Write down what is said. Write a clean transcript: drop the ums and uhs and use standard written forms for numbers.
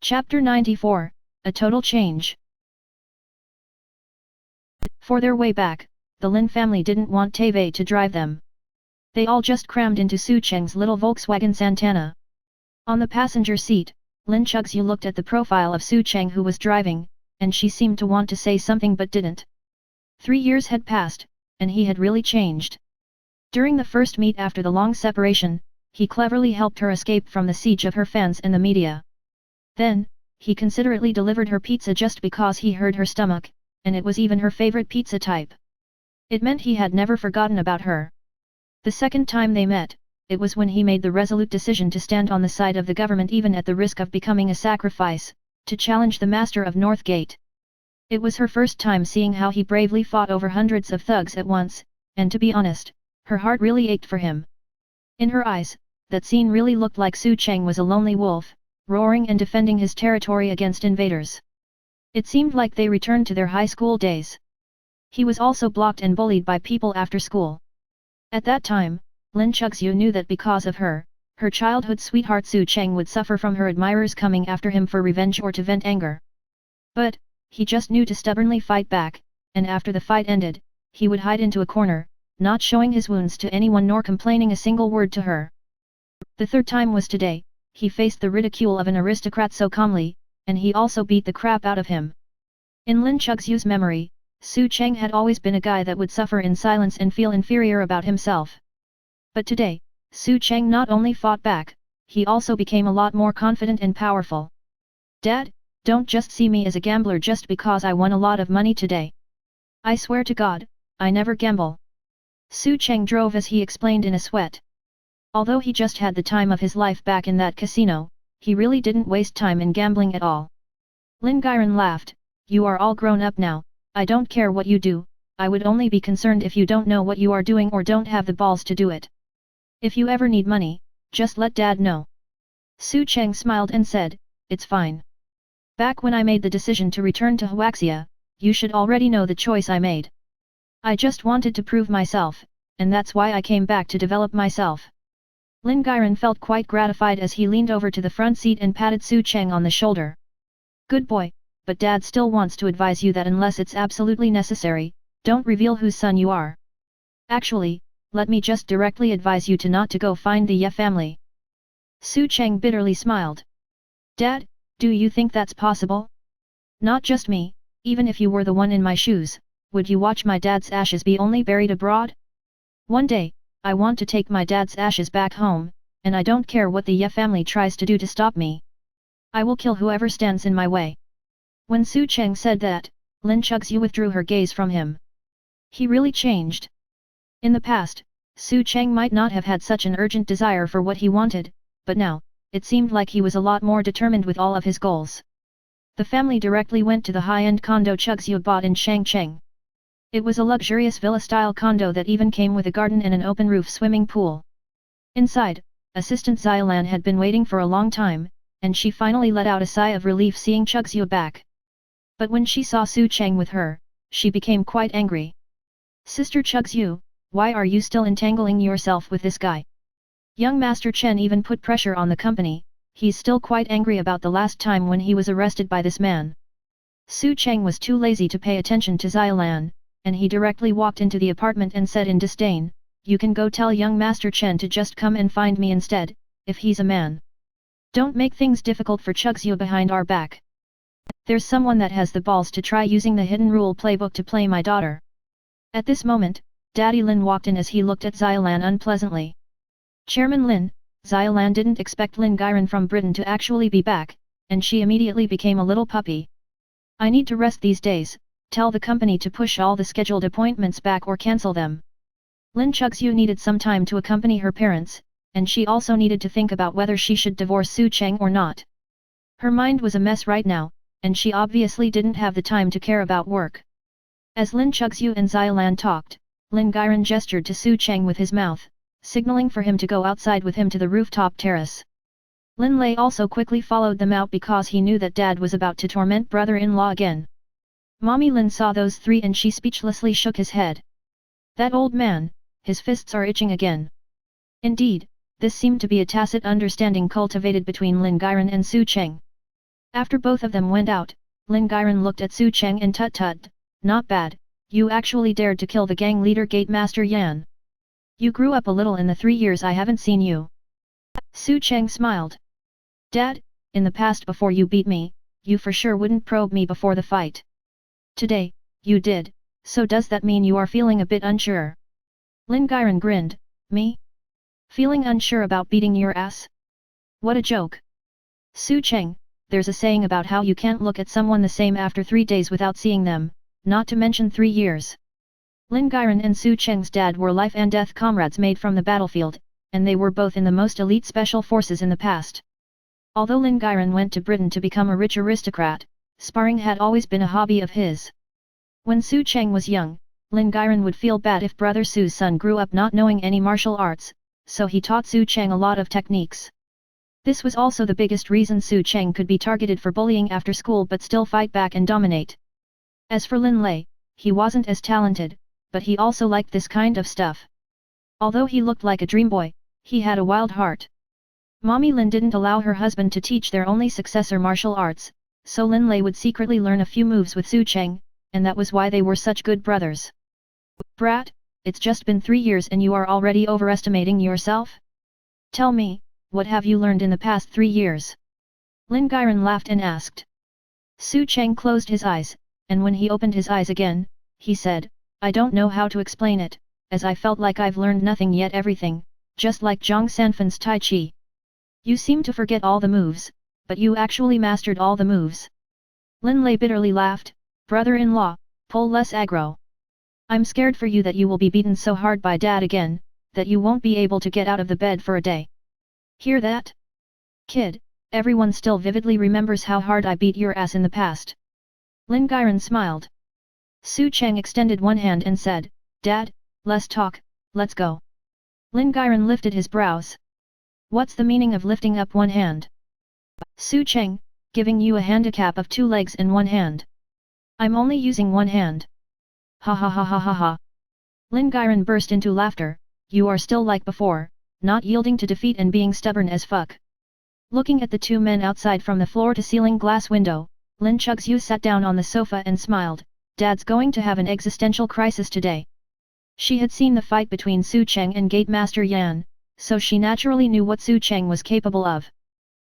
Chapter 94, A Total Change. For their way back, the Lin family didn't want Teve to drive them. They all just crammed into Su Cheng's little Volkswagen Santana. On the passenger seat, Lin Chuxu looked at the profile of Su Cheng who was driving, and she seemed to want to say something but didn't. 3 years had passed, and he had really changed. During the first meet after the long separation, he cleverly helped her escape from the siege of her fans and the media. Then, he considerately delivered her pizza just because he heard her stomach, and it was even her favorite pizza type. It meant he had never forgotten about her. The second time they met, it was when he made the resolute decision to stand on the side of the government even at the risk of becoming a sacrifice, to challenge the master of Northgate. It was her first time seeing how he bravely fought over hundreds of thugs at once, and to be honest, her heart really ached for him. In her eyes, that scene really looked like Su Cheng was a lonely wolf, roaring and defending his territory against invaders. It seemed like they returned to their high school days. He was also blocked and bullied by people after school. At that time, Lin Chuxu knew that because of her, her childhood sweetheart Su Cheng would suffer from her admirers coming after him for revenge or to vent anger. But, he just knew to stubbornly fight back, and after the fight ended, he would hide into a corner, not showing his wounds to anyone nor complaining a single word to her. The third time was today. He faced the ridicule of an aristocrat so calmly, and he also beat the crap out of him. In Lin Chuxu's memory, Su Cheng had always been a guy that would suffer in silence and feel inferior about himself. But today, Su Cheng not only fought back, he also became a lot more confident and powerful. "Dad, don't just see me as a gambler just because I won a lot of money today. I swear to God, I never gamble." Su Cheng drove as he explained in a sweat. Although he just had the time of his life back in that casino, he really didn't waste time in gambling at all. Lin Gairan laughed, "You are all grown up now, I don't care what you do, I would only be concerned if you don't know what you are doing or don't have the balls to do it. If you ever need money, just let Dad know." Su Cheng smiled and said, "It's fine. Back when I made the decision to return to Huaxia, you should already know the choice I made. I just wanted to prove myself, and that's why I came back to develop myself." Lin Gairan felt quite gratified as he leaned over to the front seat and patted Su Cheng on the shoulder. "Good boy, but Dad still wants to advise you that unless it's absolutely necessary, don't reveal whose son you are. Actually, let me just directly advise you to not to go find the Ye family." Su Cheng bitterly smiled. "Dad, do you think that's possible? Not just me, even if you were the one in my shoes, would you watch my dad's ashes be only buried abroad? One day, I want to take my dad's ashes back home, and I don't care what the Ye family tries to do to stop me. I will kill whoever stands in my way." When Su Cheng said that, Lin Chuxu withdrew her gaze from him. He really changed. In the past, Su Cheng might not have had such an urgent desire for what he wanted, but now, it seemed like he was a lot more determined with all of his goals. The family directly went to the high-end condo Chuxu bought in Shangcheng. It was a luxurious villa-style condo that even came with a garden and an open-roof swimming pool. Inside, Assistant Xiaolan had been waiting for a long time, and she finally let out a sigh of relief seeing Chuxu back. But when she saw Su Cheng with her, she became quite angry. "Sister Chuxu, why are you still entangling yourself with this guy? Young Master Chen even put pressure on the company, he's still quite angry about the last time when he was arrested by this man." Su Cheng was too lazy to pay attention to Xiaolan, and he directly walked into the apartment and said in disdain, "You can go tell young Master Chen to just come and find me instead, if he's a man. Don't make things difficult for Chuxu behind our back. There's someone that has the balls to try using the hidden rule playbook to play my daughter." At this moment, Daddy Lin walked in as he looked at Xiaolan unpleasantly. "Chairman Lin," Xiaolan didn't expect Lin Gairan from Britain to actually be back, and she immediately became a little puppy. "I need to rest these days. Tell the company to push all the scheduled appointments back or cancel them." Lin Chuxu needed some time to accompany her parents, and she also needed to think about whether she should divorce Su Cheng or not. Her mind was a mess right now, and she obviously didn't have the time to care about work. As Lin Chuxu and Xiaolan talked, Lin Gairan gestured to Su Cheng with his mouth, signaling for him to go outside with him to the rooftop terrace. Lin Lei also quickly followed them out because he knew that Dad was about to torment brother-in-law again. Mommy Lin saw those three and she speechlessly shook his head. That old man, his fists are itching again. Indeed, this seemed to be a tacit understanding cultivated between Lin Gairan and Su Cheng. After both of them went out, Lin Gairan looked at Su Cheng and tut-tut, not bad, you actually dared to kill the gang leader Gate Master Yan. You grew up a little in the 3 years I haven't seen you. Su Cheng smiled. Dad, in the past before you beat me, you for sure wouldn't probe me before the fight. Today, you did, so does that mean you are feeling a bit unsure? Lin Gairan grinned, me? Feeling unsure about beating your ass? What a joke. Su Cheng, there's a saying about how you can't look at someone the same after 3 days without seeing them, not to mention 3 years. Lin Gairan and Su Cheng's dad were life and death comrades made from the battlefield, and they were both in the most elite special forces in the past. Although Lin Gairan went to Britain to become a rich aristocrat, sparring had always been a hobby of his. When Su Cheng was young, Lin Gairan would feel bad if brother Su's son grew up not knowing any martial arts, so he taught Su Cheng a lot of techniques. This was also the biggest reason Su Cheng could be targeted for bullying after school but still fight back and dominate. As for Lin Lei, he wasn't as talented, but he also liked this kind of stuff. Although he looked like a dream boy, he had a wild heart. Mommy Lin didn't allow her husband to teach their only successor martial arts, so Lin Lei would secretly learn a few moves with Su Cheng, and that was why they were such good brothers. Brat, it's just been 3 years and you are already overestimating yourself? Tell me, what have you learned in the past 3 years? Lin Gairan laughed and asked. Su Cheng closed his eyes, and when he opened his eyes again, he said, I don't know how to explain it, as I felt like I've learned nothing yet everything, just like Zhang Sanfan's Tai Chi. You seem to forget all the moves, but you actually mastered all the moves. Lin Lei bitterly laughed, brother-in-law, pull less aggro. I'm scared for you that you will be beaten so hard by Dad again, that you won't be able to get out of the bed for a day. Hear that? Kid, everyone still vividly remembers how hard I beat your ass in the past. Lin Gairan smiled. Su Cheng extended one hand and said, Dad, less talk, let's go. Lin Gairan lifted his brows. What's the meaning of lifting up one hand? Su Cheng, giving you a handicap of 2 legs and 1 hand. I'm only using 1 hand. Ha ha ha ha ha ha. Lin Gairan burst into laughter, you are still like before, not yielding to defeat and being stubborn as fuck. Looking at the 2 men outside from the floor-to-ceiling glass window, Lin Chuxiu sat down on the sofa and smiled, Dad's going to have an existential crisis today. She had seen the fight between Su Cheng and Gate Master Yan, so she naturally knew what Su Cheng was capable of.